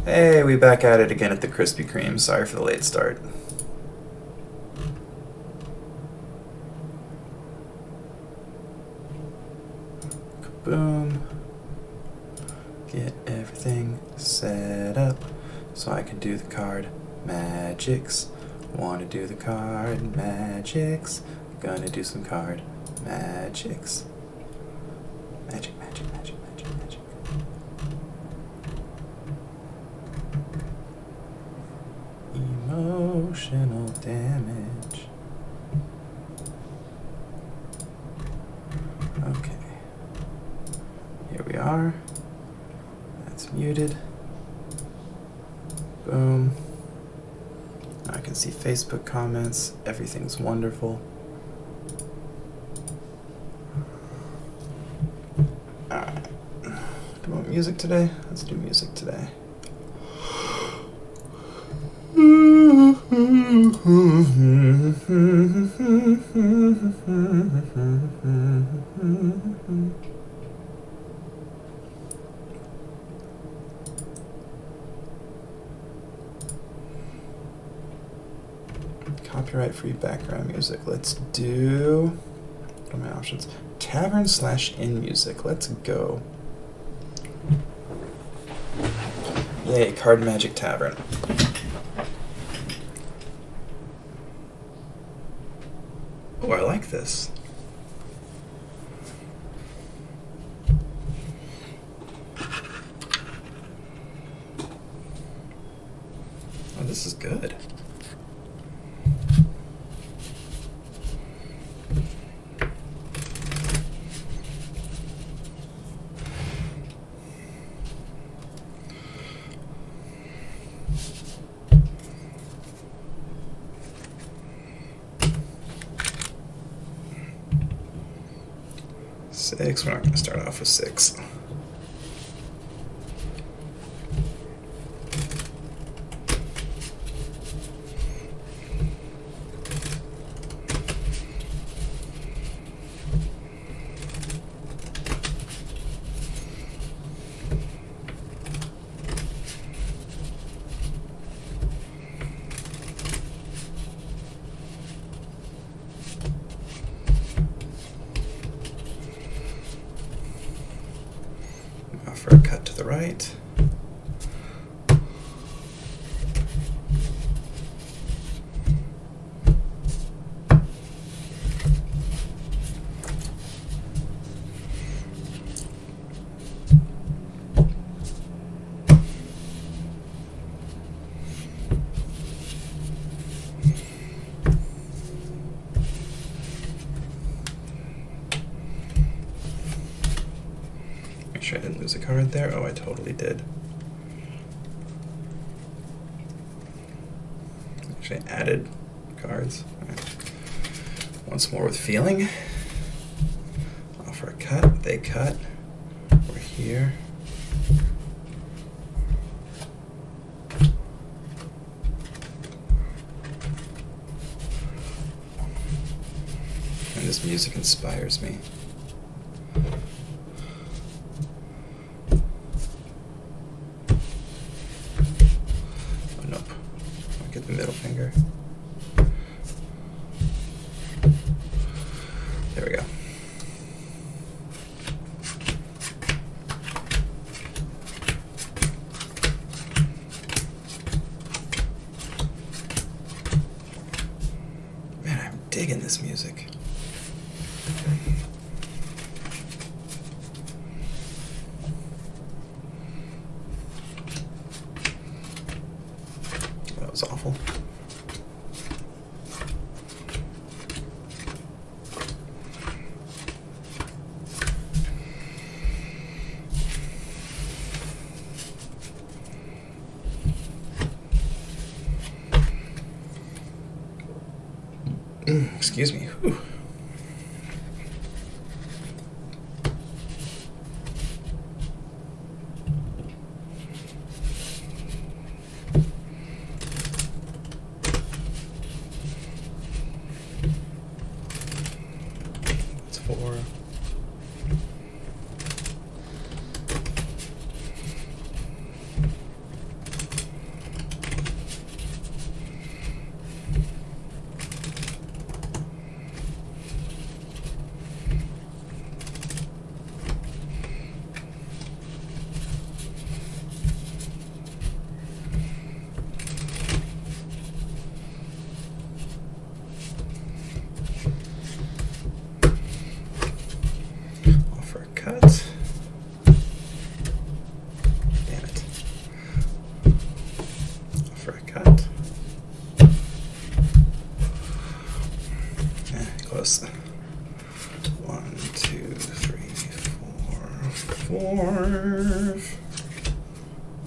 Hey, we back at it again at the Krispy Kreme. Sorry for the late start. Boom. Get everything set up so I can do the card magics. Want to do the card magics. Gonna do some card magics. Magic, magic, magic, magic, magic. Emotional damage. Okay. Here we are. That's muted. Boom. Now I can see Facebook comments. Everything's wonderful. Alright. Do you want music today? Let's do music today. Copyright-free background music. Let's do... What are my options? Tavern/in music. Let's go. Yay, Card Magic Tavern. Oh, I like this. Oh, this is good. Six. We're not going to start off with 6. For a cut to the right. Make sure I didn't lose a card there. Oh, I totally did. Actually added cards. All right. Once more with feeling. Offer a cut. They cut. We're here. And this music inspires me. The middle finger. There we go. Man, I'm digging this music. That was awful. Excuse me. Whew. That's 4.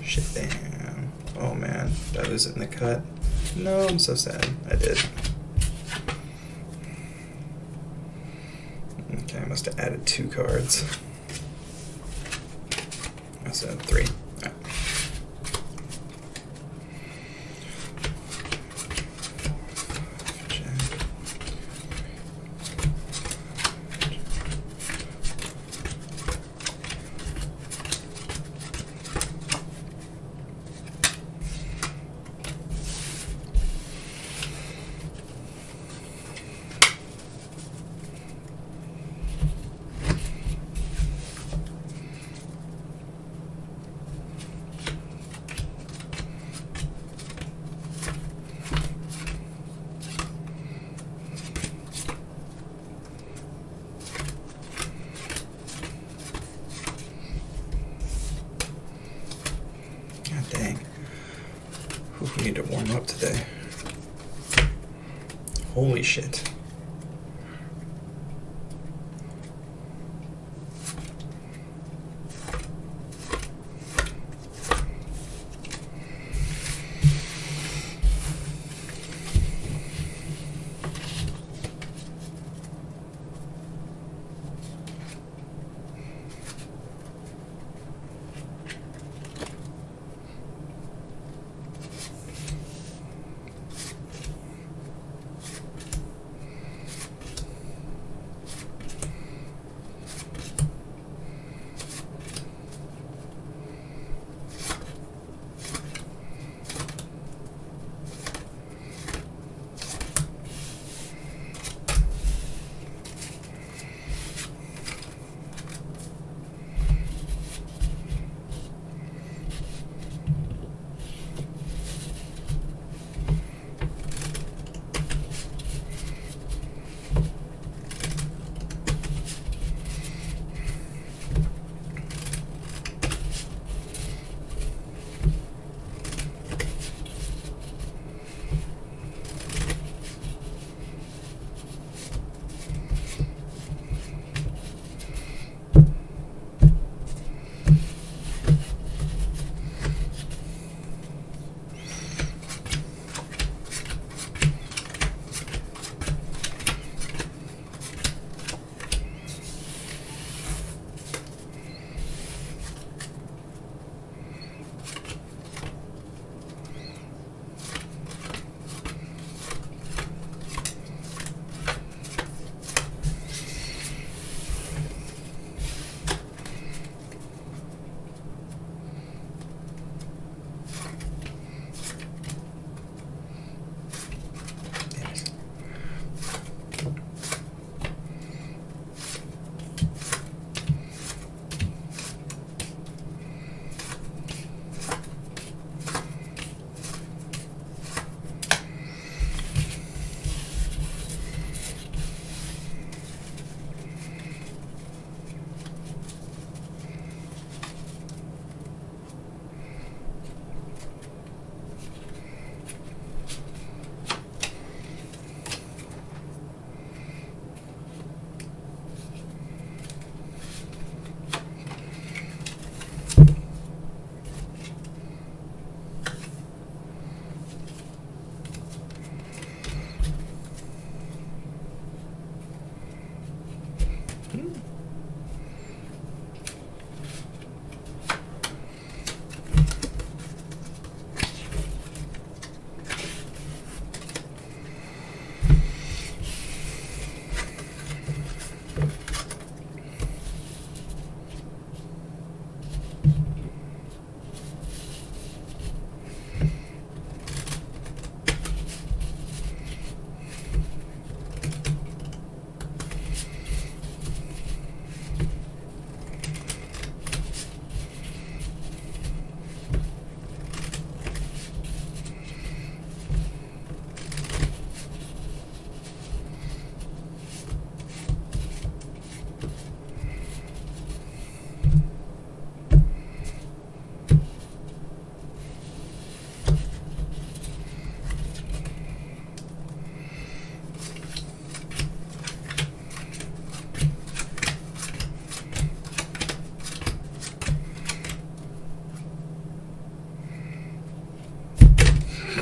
Shit, damn. Oh man, did I lose it in the cut? No, I'm so sad. I did. Okay, I must have added 2 cards. I said 3. Alright. God dang. Ooh, we need to warm up today. Holy shit.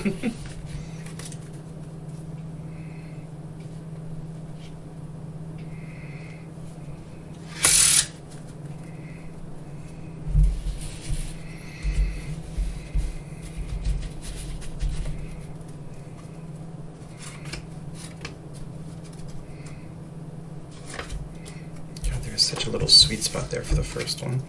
God, there's such a little sweet spot there for the first one.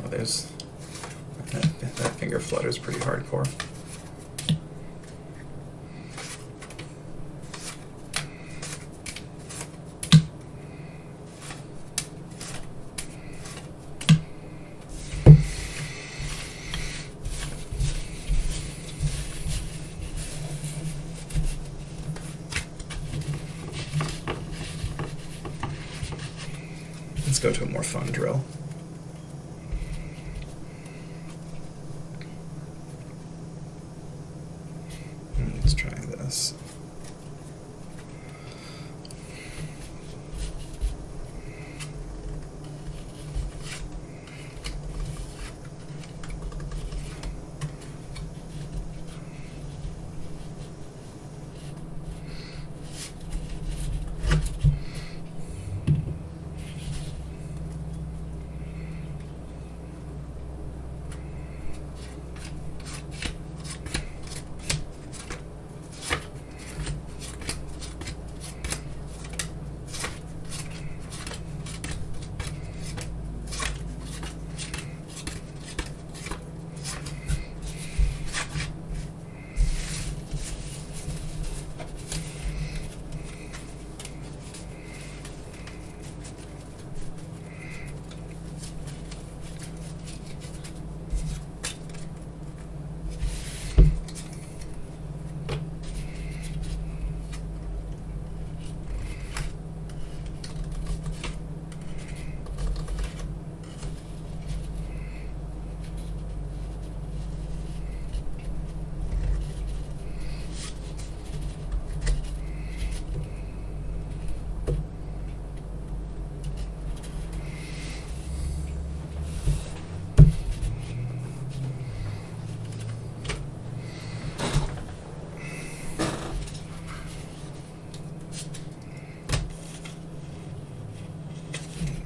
There's that finger flutters pretty hardcore. Let's go to a more fun drill. Let's try this.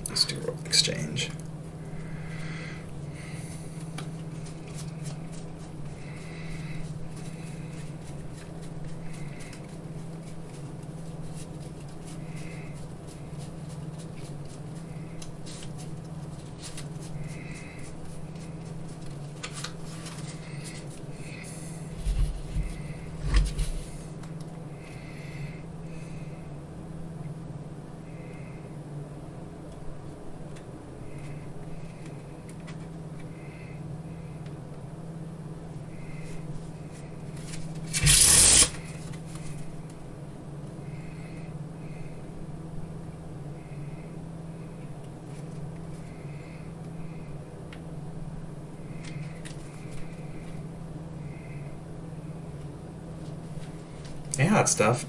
Let's do rope exchange. Yeah, that stuff.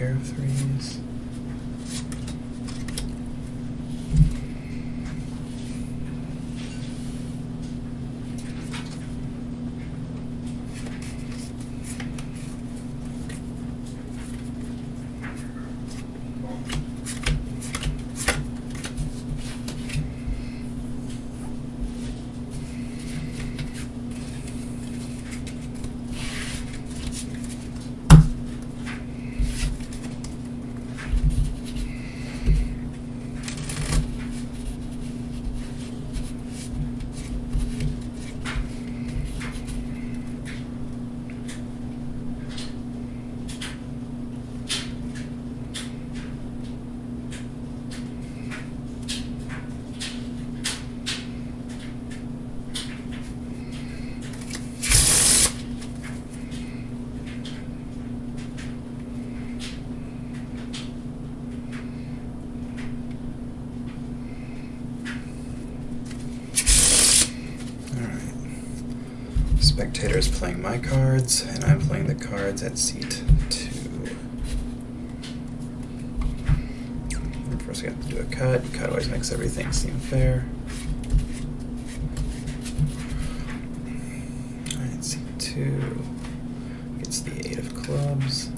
pair of threes. Spectator is playing my cards, and I'm playing the cards at seat 2. And first we have to do a cut. Cut always makes everything seem fair. Alright, seat 2 gets the 8 of clubs.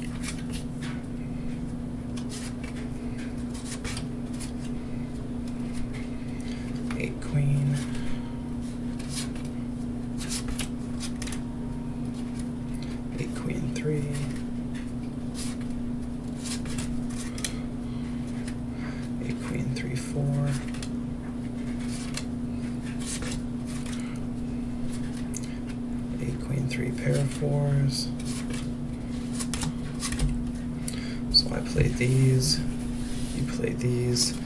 Eight queen. Queen 3, 8 queen 3 4, 8 queen 3 pair of 4s. So I play these, you play these.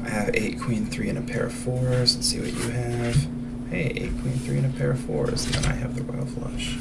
I have 8 queen 3 and a pair of 4s. Let's see what you have. Hey, 8 queen 3 and a pair of 4s, and then I have the royal flush.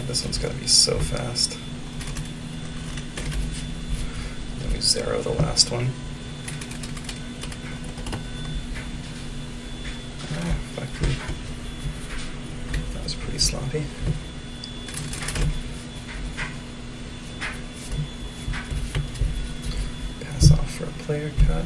God, this one's gotta be so fast. Let me zero the last one. Ah, fuck you. That was pretty sloppy. Pass off for a player cut.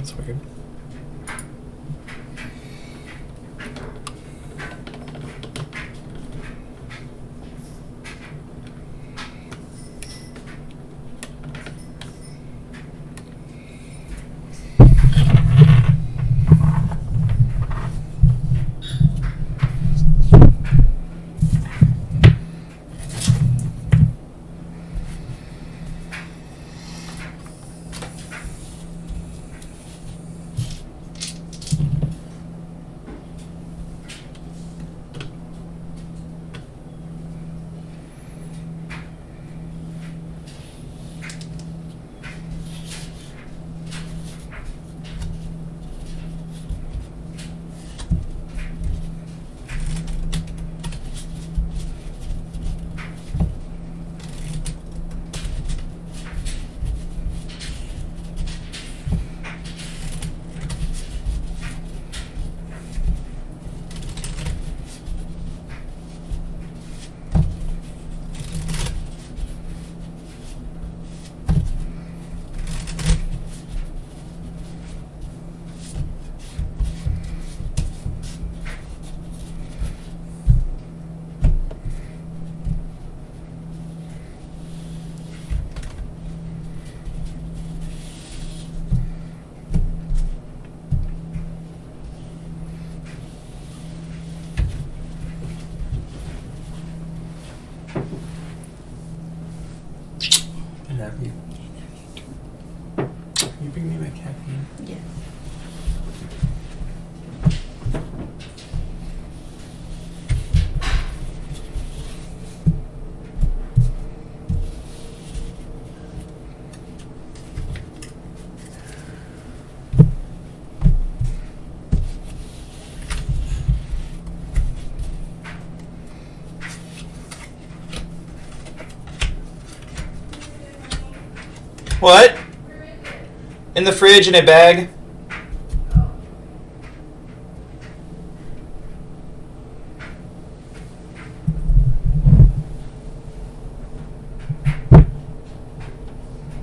That's weird. I love you. You bring me my caffeine? Yes. What? In the fridge in a bag?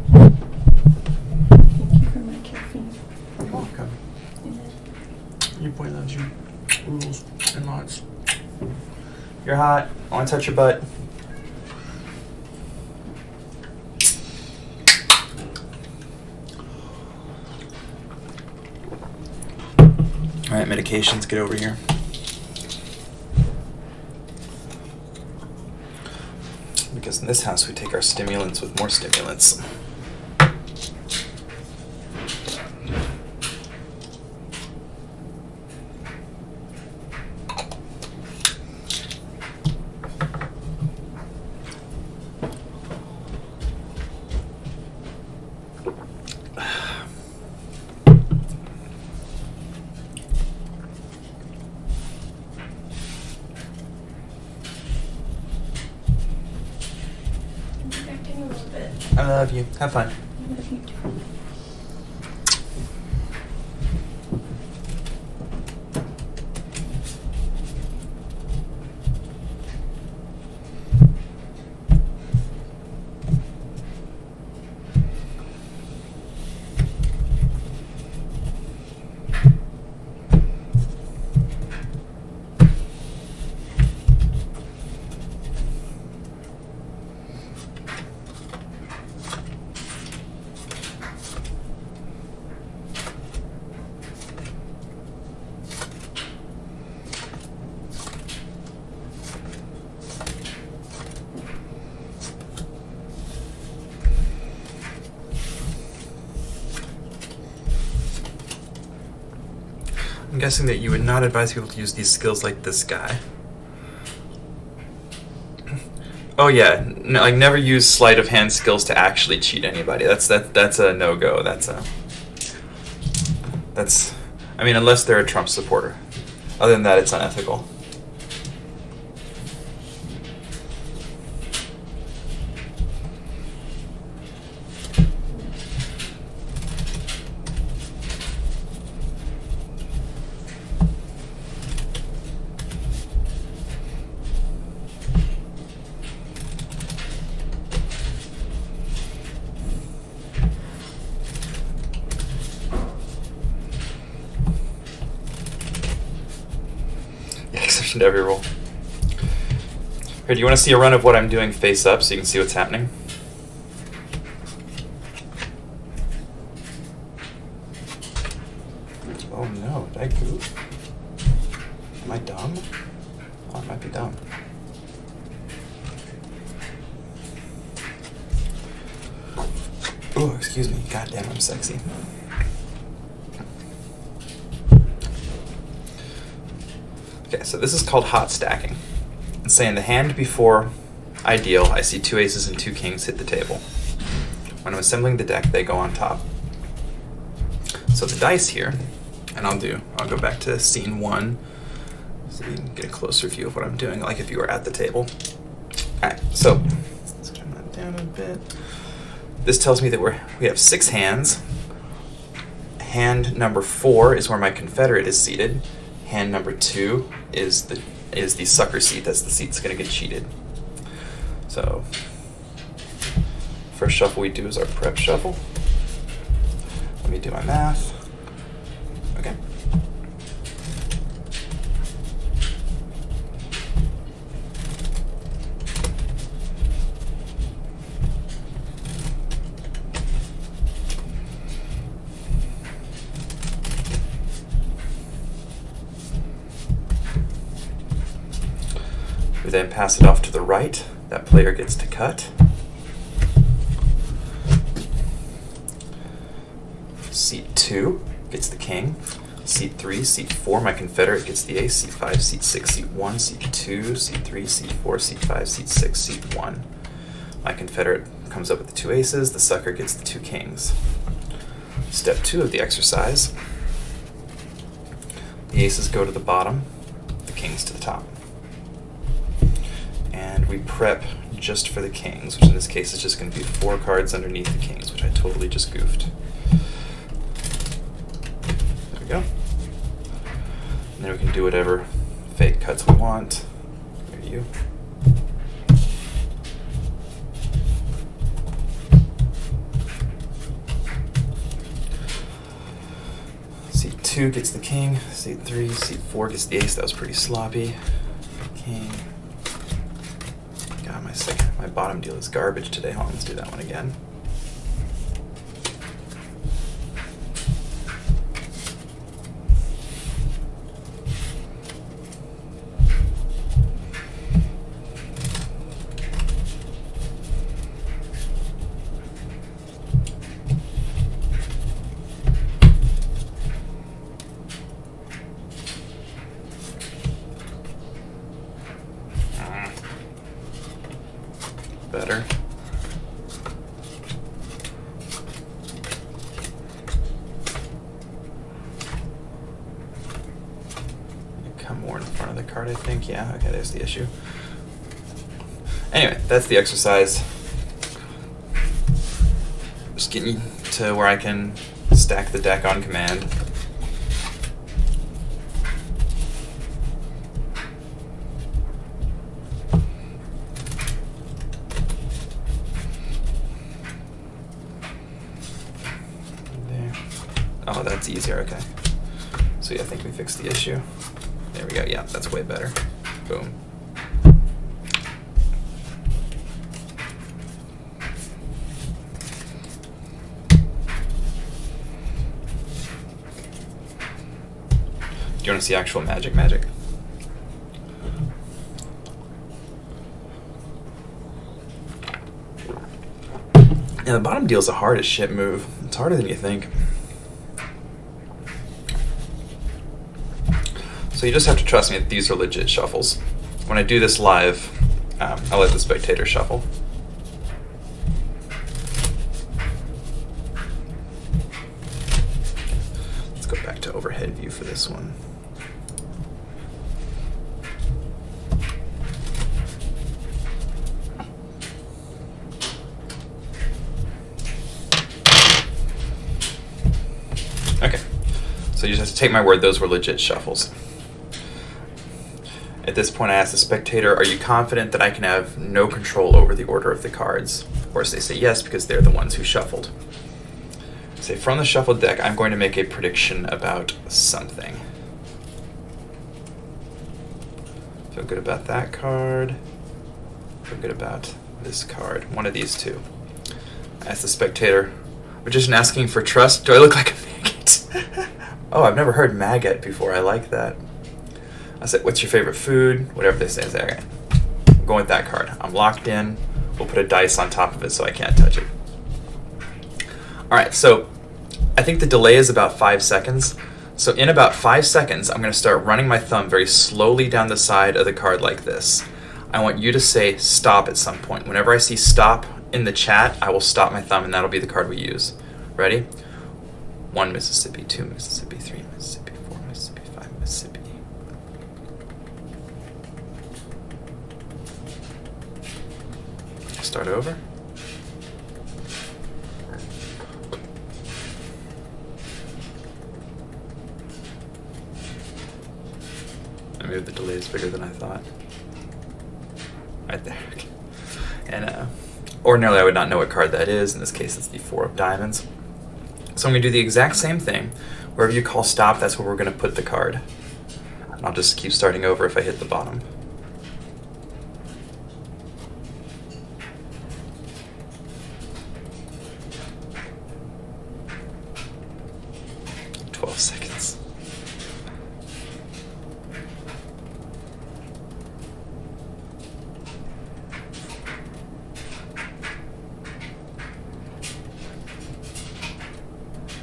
Thank you for my caffeine. You're welcome. Your boy loves you. Rules and lots. You're hot. I want to touch your butt. Alright, medications, get over here. Because in this house we take our stimulants with more stimulants. Acting a little bit. I love you. Have fun. I love you too. I'm guessing that you would not advise people to use these skills like this guy. Oh yeah, no, like never use sleight of hand skills to actually cheat anybody. That's a no-go. That's I mean, unless they're a Trump supporter. Other than that, it's unethical. exception to every rule. Here, do you want to see a run of what I'm doing face up so you can see what's happening? Oh no, did I goof? Am I dumb? Oh, I might be dumb. Oh, excuse me. God damn, I'm sexy. Okay, so this is called hot stacking. It's saying the hand before I deal, I see 2 aces and 2 kings hit the table. When I'm assembling the deck, they go on top. So the dice here, and I'll go back to scene 1 so you can get a closer view of what I'm doing, like if you were at the table. Alright, so let's turn that down a bit. This tells me that we have 6 hands. Hand number 4 is where my confederate is seated. Hand number 2 is the sucker seat. That's the seat that's going to get cheated. So first shuffle we do is our prep shuffle. Let me do my math. Okay. We then pass it off to the right. That player gets to cut. Seat 2 gets the king. Seat 3, seat 4, my confederate gets the ace. Seat 5, seat 6, seat 1, seat 2, seat 3, seat 4, seat 5, seat 6, seat 1. My confederate comes up with the 2 aces. The sucker gets the 2 kings. Step 2 of the exercise. The aces go to the bottom, the kings to the top. And we prep just for the kings, which in this case is just going to be 4 cards underneath the kings, which I totally just goofed. There we go. And then we can do whatever fake cuts we want. Here you. Seat 2 gets the king. Seat 3, seat 4 gets the ace. That was pretty sloppy. King. God, my bottom deal is garbage today. Hold on, let's do that one again. Better. Come more in front of the card, I think. Yeah, okay, there's the issue. Anyway, that's the exercise. Just getting to where I can stack the deck on command. Oh, that's easier, okay. So yeah, I think we fixed the issue. There we go, yeah, that's way better. Boom. Do you want to see actual magic? Yeah, the bottom deal's the hardest shit move. It's harder than you think. So you just have to trust me that these are legit shuffles. When I do this live, I'll let the spectator shuffle. Let's go back to overhead view for this one. Okay, so you just have to take my word, those were legit shuffles. At this point, I ask the spectator, are you confident that I can have no control over the order of the cards? Of course, they say yes, because they're the ones who shuffled. I say, from the shuffled deck, I'm going to make a prediction about something. Feel good about that card. Feel good about this card. One of these two. Ask the spectator. Magician asking for trust. Do I look like a maggot? Oh, I've never heard maggot before. I like that. I said, what's your favorite food? Whatever they say. I say, okay. I'm going with that card. I'm locked in. We'll put a dice on top of it so I can't touch it. Alright, so I think the delay is about 5 seconds. So in about 5 seconds, I'm going to start running my thumb very slowly down the side of the card like this. I want you to say stop at some point. Whenever I see stop in the chat, I will stop my thumb, and that'll be the card we use. Ready? 1 Mississippi, 2 Mississippi, 3 Mississippi, 4 Mississippi, 5 Mississippi. Start over. Maybe the delay is bigger than I thought. Right there. Okay. And ordinarily I would not know what card that is. In this case, it's the 4 of diamonds. So I'm going to do the exact same thing. Wherever you call stop, that's where we're going to put the card. And I'll just keep starting over if I hit the bottom. Seconds.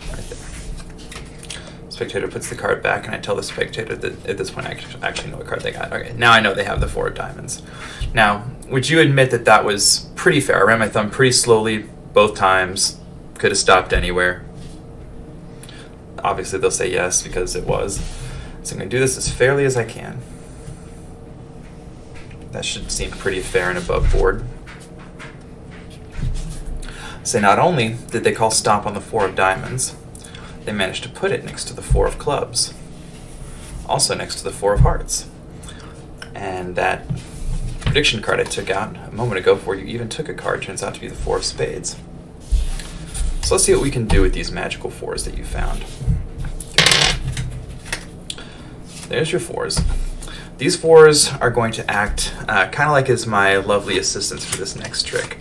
Right there. Spectator puts the card back, and I tell the spectator that at this point I actually know what card they got. Okay, now I know they have the 4 of diamonds. Now, would you admit that that was pretty fair? I ran my thumb pretty slowly both times. Could have stopped anywhere. Obviously they'll say yes because it was. So I'm going to do this as fairly as I can. That should seem pretty fair and above board. So not only did they call stop on the 4 of diamonds, they managed to put it next to the 4 of clubs. Also next to the 4 of hearts. And that prediction card I took out a moment ago before you even took a card turns out to be the 4 of spades. So let's see what we can do with these magical 4s that you found. There's your 4s. These 4s are going to act kind of like as my lovely assistants for this next trick.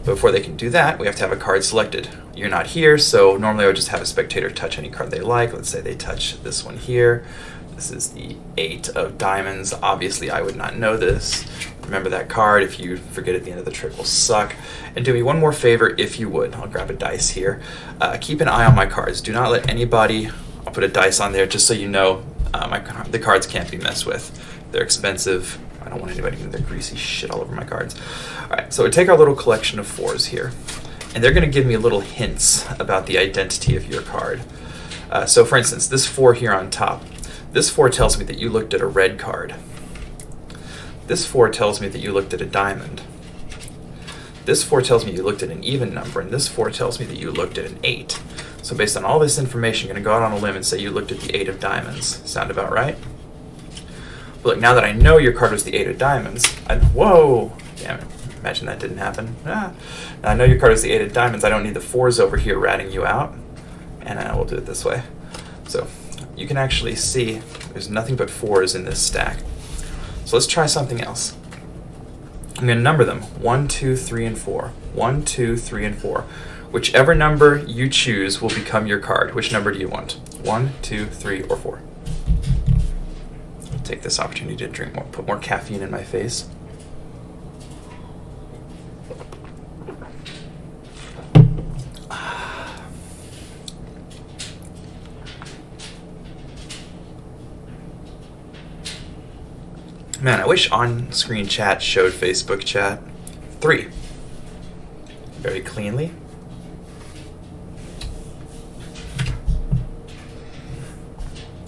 But before they can do that, we have to have a card selected. You're not here, so normally I would just have a spectator touch any card they like. Let's say they touch this one here. This is the 8 of diamonds. Obviously, I would not know this. Remember that card. If you forget at the end of the trick, will suck. And do me one more favor, if you would. I'll grab a dice here. Keep an eye on my cards. Do not let anybody... I'll put a dice on there just so you know the cards can't be messed with. They're expensive. I don't want anybody getting their greasy shit all over my cards. All right, so we take our little collection of 4s here. And they're going to give me little hints about the identity of your card. So for instance, this 4 here on top. This 4 tells me that you looked at a red card. This 4 tells me that you looked at a diamond. This 4 tells me you looked at an even number, and this 4 tells me that you looked at an 8. So based on all this information, I'm going to go out on a limb and say you looked at the 8 of diamonds. Sound about right? But look, now that I know your card was the 8 of diamonds, whoa! Damn it. Imagine that didn't happen. Now I know your card was the 8 of diamonds. I don't need the 4s over here ratting you out. And we'll do it this way. So you can actually see there's nothing but 4s in this stack. So let's try something else. I'm going to number them 1, 2, 3, and 4. 1, 2, 3, and 4. Whichever number you choose will become your card. Which number do you want? 1, 2, 3, or 4? I'll take this opportunity to drink more, put more caffeine in my face. Man, I wish on-screen chat showed Facebook chat. 3. Very cleanly.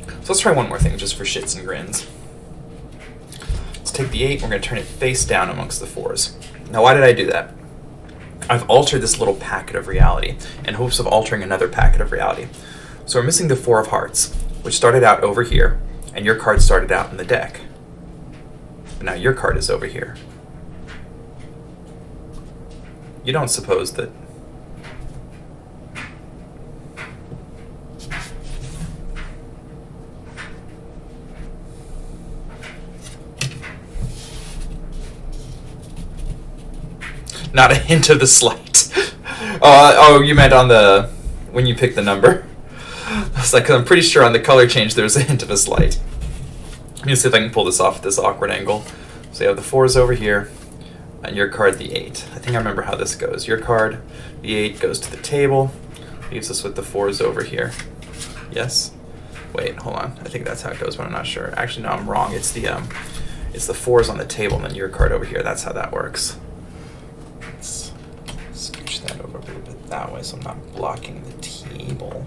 So let's try one more thing, just for shits and grins. Let's take the 8, we're going to turn it face down amongst the 4s. Now, why did I do that? I've altered this little packet of reality in hopes of altering another packet of reality. So we're missing the 4 of hearts, which started out over here, and your card started out in the deck. But now your card is over here. You don't suppose that... Not a hint of the slight. Oh, you meant on the when you pick the number. I was like, I'm pretty sure on the color change there's a hint of a slight. Let me see if I can pull this off at this awkward angle. So you have the 4s over here, and your card the 8. I think I remember how this goes. Your card, the 8, goes to the table, leaves us with the 4s over here. Yes? Wait, hold on. I think that's how it goes, but I'm not sure. Actually, no, I'm wrong. It's the 4s on the table, and then your card over here. That's how that works. Let's scooch that over a little bit that way, so I'm not blocking the table.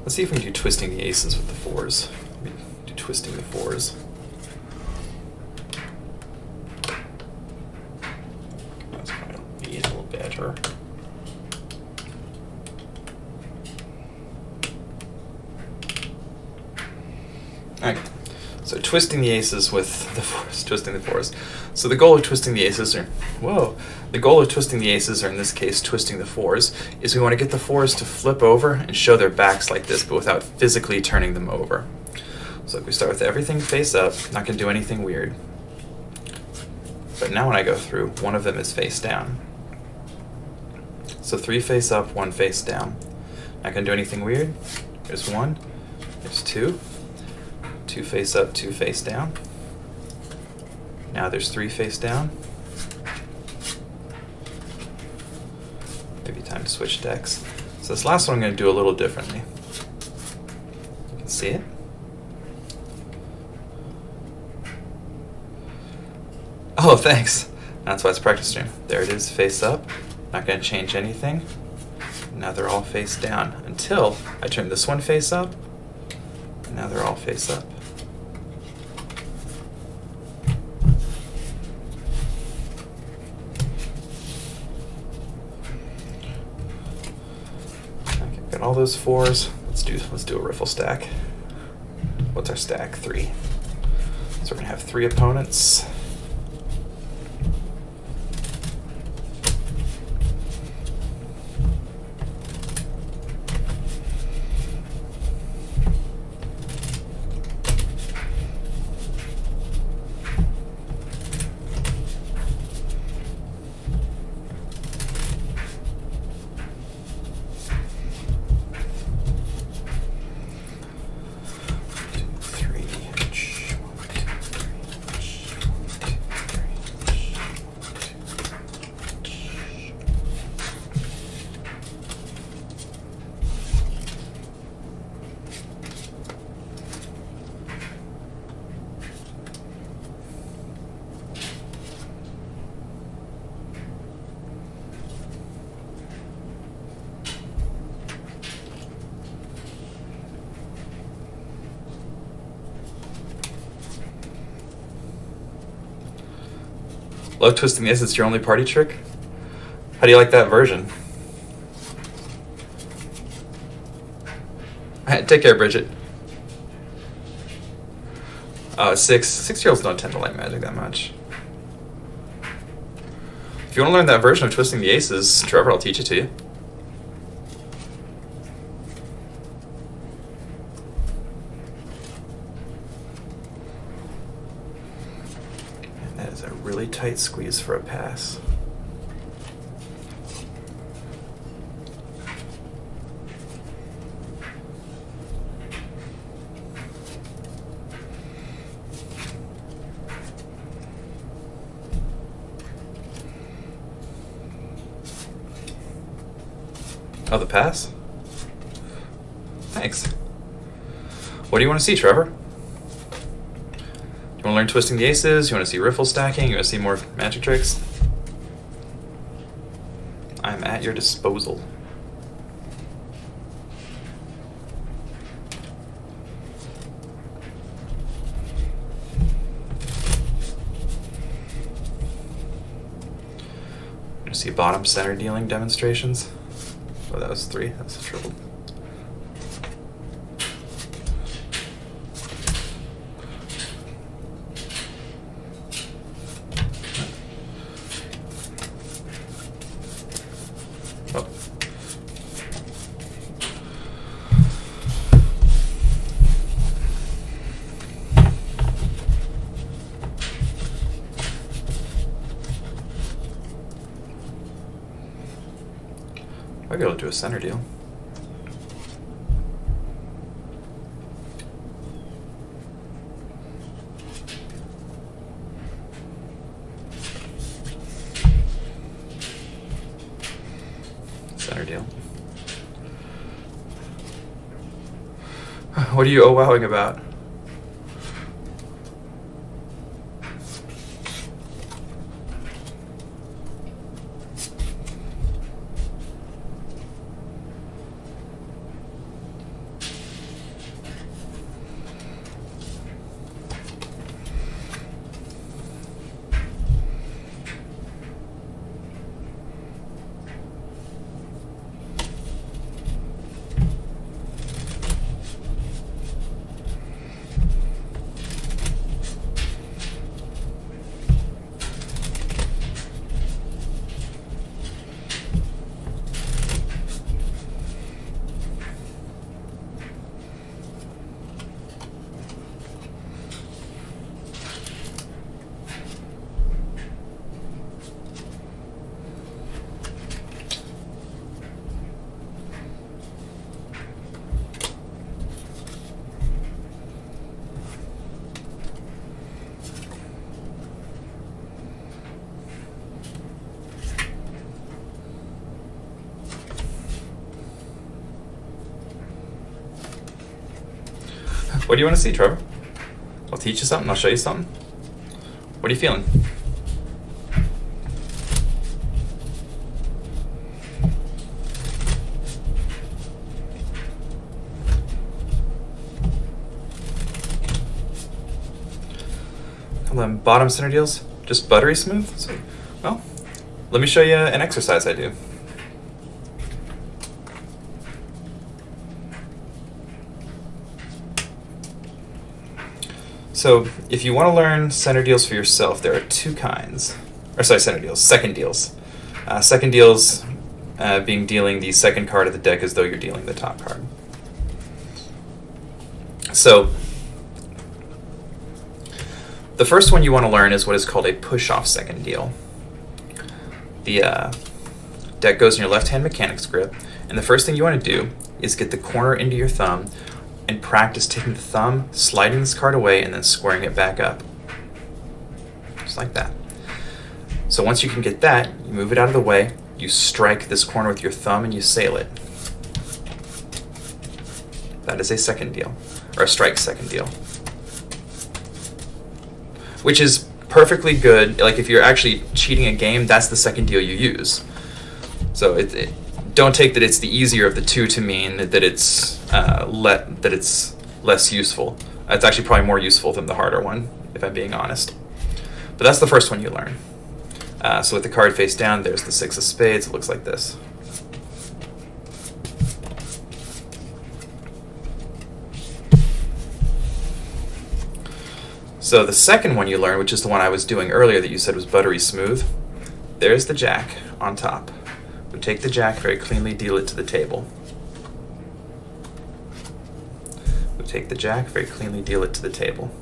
Let's see if we can do twisting the aces with the 4s. Let me do twisting the 4s. That's probably be a little better. Okay, so twisting the aces with the 4s, twisting the 4s. So the goal of twisting the aces, or the goal of twisting the aces, or in this case twisting the 4s, is we want to get the 4s to flip over and show their backs like this, but without physically turning them over. So if we start with everything face up, not going to do anything weird. But now when I go through, one of them is face down. So 3 face up, 1 face down. Not going to do anything weird. There's 1, there's 2. 2 face up, 2 face down. Now there's 3 face down. Maybe time to switch decks. So this last one I'm going to do a little differently. You can see it. Oh, thanks. That's why it's practice stream. There it is, face up. Not going to change anything. Now they're all face down until I turn this one face up. And now they're all face up. Got all those 4s. Let's do a riffle stack. What's our stack? 3. So we're gonna have 3 opponents. Love twisting the aces. It's your only party trick? How do you like that version? Take care, Bridget. 6-year-olds don't tend to like Magic that much. If you want to learn that version of twisting the aces, Trevor, I'll teach it to you. And that is a really tight squeeze for a pass. Oh, the pass? Thanks. What do you want to see, Trevor? Do you want to learn twisting the aces? You want to see riffle stacking? You want to see more magic tricks? I'm at your disposal. You want to see bottom center dealing demonstrations? Oh, that was 3. That's a triple. Oh. I'll be able to do a center deal. Center deal. What are you oh-wowing about? What do you want to see, Trevor? I'll teach you something. I'll show you something. What are you feeling? And then bottom center deals, just buttery smooth. So, well, let me show you an exercise I do. So if you want to learn center deals for yourself, there are two kinds. Center deals, second deals. Second deals being dealing the second card of the deck as though you're dealing the top card. So the first one you want to learn is what is called a push-off second deal. The deck goes in your left hand mechanics grip, and the first thing you want to do is get the corner into your thumb and practice taking the thumb, sliding this card away, and then squaring it back up. Just like that. So once you can get that, you move it out of the way, you strike this corner with your thumb, and you sail it. That is a second deal, or a strike second deal. Which is perfectly good. Like if you're actually cheating a game, that's the second deal you use. So don't take that it's the easier of the two to mean that it's less useful. It's actually probably more useful than the harder one, if I'm being honest. But that's the first one you learn. So with the card face down, there's the six of spades. It looks like this. So the second one you learn, which is the one I was doing earlier that you said was buttery smooth, there's the jack on top. We take the jack, very cleanly deal it to the table. We take the jack, very cleanly deal it to the table.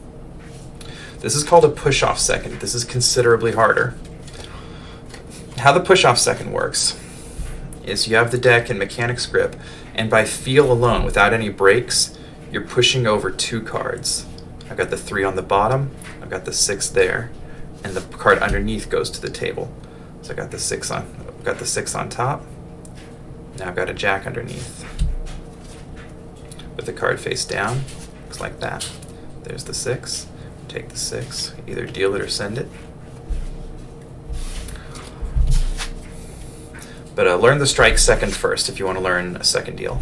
This is called a push-off second. This is considerably harder. How the push-off second works is you have the deck in mechanics grip, and by feel alone, without any breaks, you're pushing over two cards. I've got the 3 on the bottom, I've got the 6 there, and the card underneath goes to the table. So I got the 6 on top. Now I've got a jack underneath. With the card face down, looks like that. There's the 6. Take the 6, either deal it or send it. But learn the strike second first if you want to learn a second deal.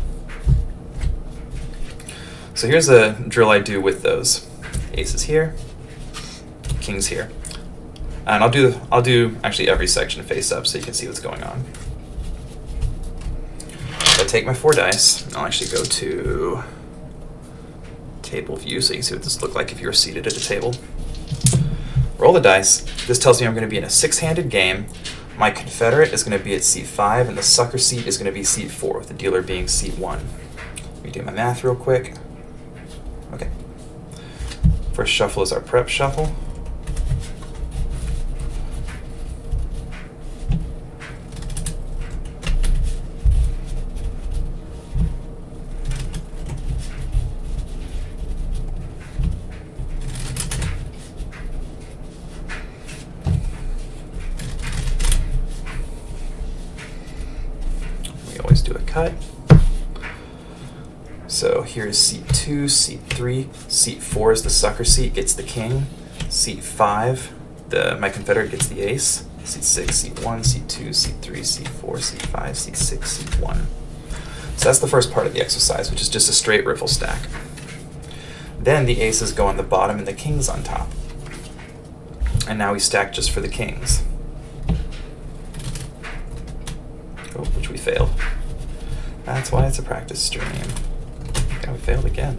So here's a drill I do with those. Aces here, kings here. And I'll do actually every section face up so you can see what's going on. So I take my 4 dice, and I'll actually go to table view so you can see what this looks like if you were seated at a table. Roll the dice. This tells me I'm going to be in a 6-handed game. My confederate is going to be at seat 5, and the sucker seat is going to be seat 4, with the dealer being seat 1. Let me do my math real quick. Okay. First shuffle is our prep shuffle. you always do a cut. So here's seat 2, seat 3. Seat 4 is the sucker seat, gets the king. Seat 5, my confederate gets the ace. Seat 6, seat 1, seat 2, seat 3, seat 4, seat 5, seat 6, seat 1. So that's the first part of the exercise, which is just a straight riffle stack. Then the aces go on the bottom and the kings on top. And now we stack just for the kings. Oh, which we failed. That's why it's a practice stream. Yeah, we failed again.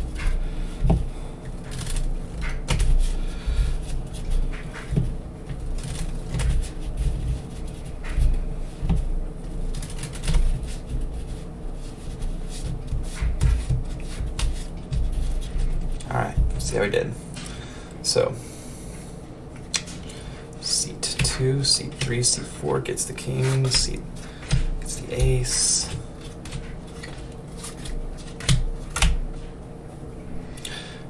Alright, see how we did. So, seat 2, seat 3, seat 4 gets the king, seat gets the ace.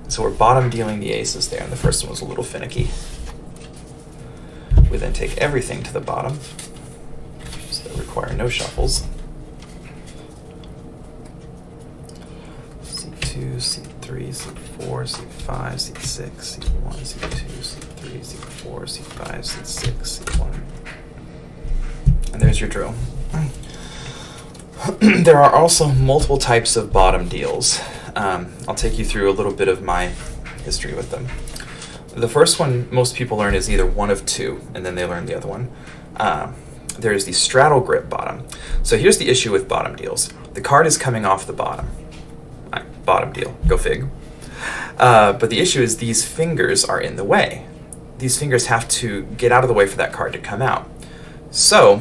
So we're bottom dealing the aces there, and the first one was a little finicky. We then take everything to the bottom, so they require no shuffles. C2, C3, C4, C5, C6, C1, C2, C3, C4, C5, C6, C1. And there's your drill. There are also multiple types of bottom deals. I'll take you through a little bit of my history with them. The first one most people learn is either one of two, and then they learn the other one. There's the straddle grip bottom. So here's the issue with bottom deals. The card is coming off the bottom. Bottom deal, go fig. But the issue is these fingers are in the way. These fingers have to get out of the way for that card to come out. So,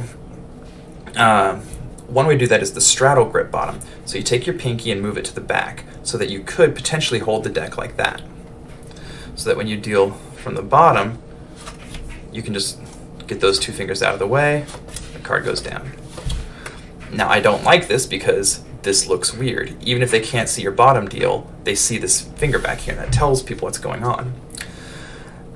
one way to do that is the straddle grip bottom. So you take your pinky and move it to the back so that you could potentially hold the deck like that. So that when you deal from the bottom, you can just get those two fingers out of the way, the card goes down. Now I don't like this because this looks weird. Even if they can't see your bottom deal, they see this finger back here, and that tells people what's going on.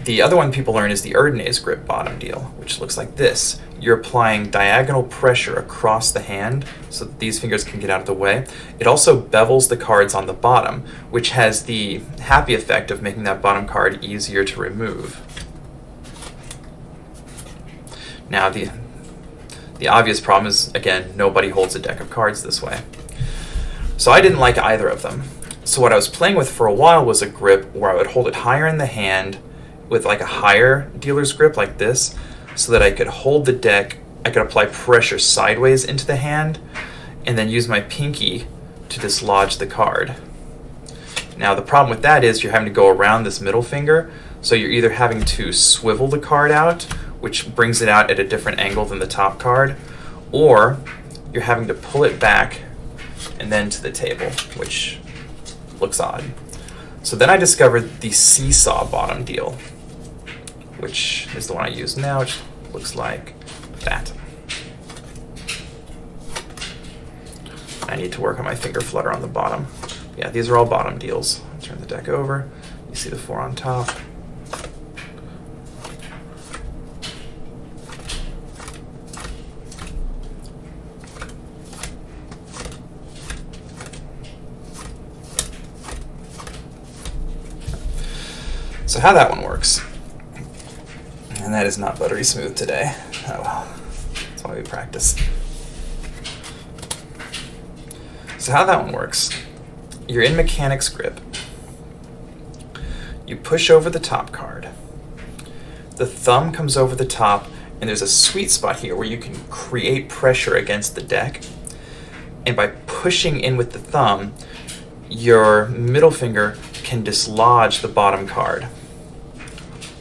The other one people learn is the Erdnase grip bottom deal, which looks like this. You're applying diagonal pressure across the hand so that these fingers can get out of the way. It also bevels the cards on the bottom, which has the happy effect of making that bottom card easier to remove. Now the obvious problem is, again, nobody holds a deck of cards this way. So I didn't like either of them. So what I was playing with for a while was a grip where I would hold it higher in the hand with like a higher dealer's grip like this, so that I could hold the deck, I could apply pressure sideways into the hand, and then use my pinky to dislodge the card. Now the problem with that is you're having to go around this middle finger, so you're either having to swivel the card out, which brings it out at a different angle than the top card, or you're having to pull it back and then to the table, which looks odd. So then I discovered the seesaw bottom deal, which is the one I use now, which looks like that. I need to work on my finger flutter on the bottom. Yeah, these are all bottom deals. Turn the deck over. You see the 4 on top. So how that one works, and that is not buttery smooth today. Oh well, that's why we practice. So how that one works, you're in mechanics grip. You push over the top card. The thumb comes over the top, and there's a sweet spot here where you can create pressure against the deck. And by pushing in with the thumb, your middle finger can dislodge the bottom card.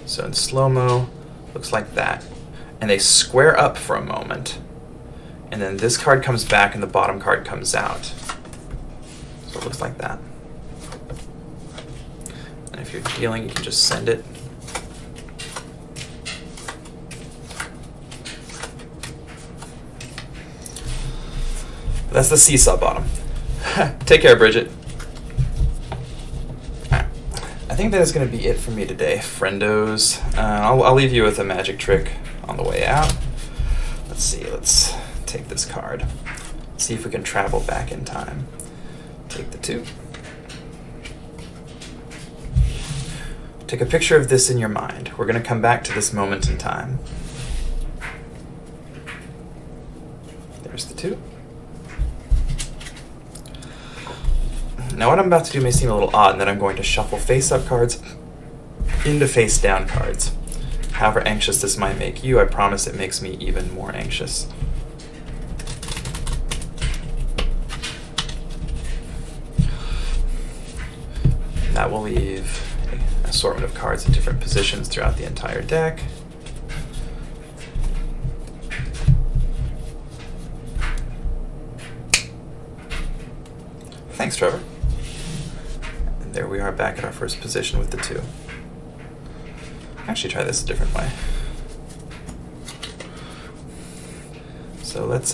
So in slow-mo, looks like that. And they square up for a moment. And then this card comes back and the bottom card comes out. So it looks like that. And if you're dealing, you can just send it. That's the seesaw bottom. Take care, Bridget. I think that is going to be it for me today, friendos. I'll leave you with a magic trick on the way out. Let's see, let's take this card. see if we can travel back in time. Take the 2. Take a picture of this in your mind. We're going to come back to this moment in time. There's the 2. Now what I'm about to do may seem a little odd in that I'm going to shuffle face-up cards into face-down cards. However anxious this might make you, I promise it makes me even more anxious. That will leave an assortment of cards in different positions throughout the entire deck. Thanks, Trevor. And there we are back at our first position with the 2. Actually, try this a different way. So let's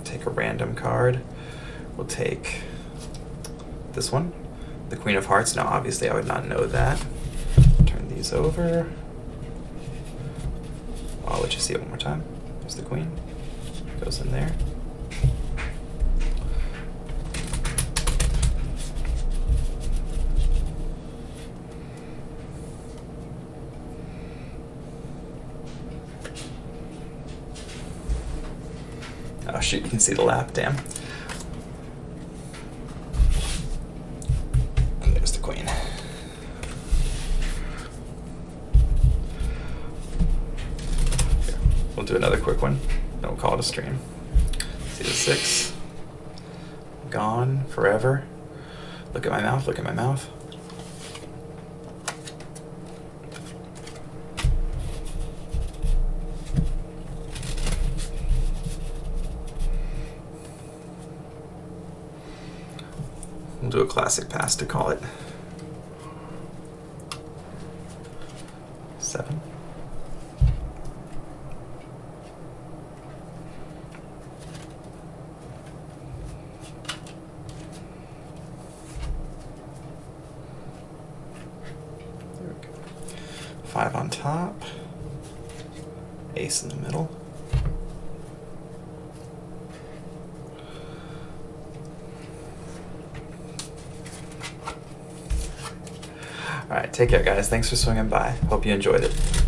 take a random card. We'll take this one, the Queen of Hearts. Now, obviously, I would not know that. Turn these over. I'll let you see it one more time. There's the Queen. Goes in there. Oh shoot, you can see the lap, damn. And there's the Queen. Here, we'll do another quick one, then we'll call it a stream. See the 6. Gone forever. Look at my mouth, look at my mouth. We'll do a classic pass to call it 7. There we go. 5 on top. Ace in the middle. All right, take care, guys. Thanks for swinging by. Hope you enjoyed it.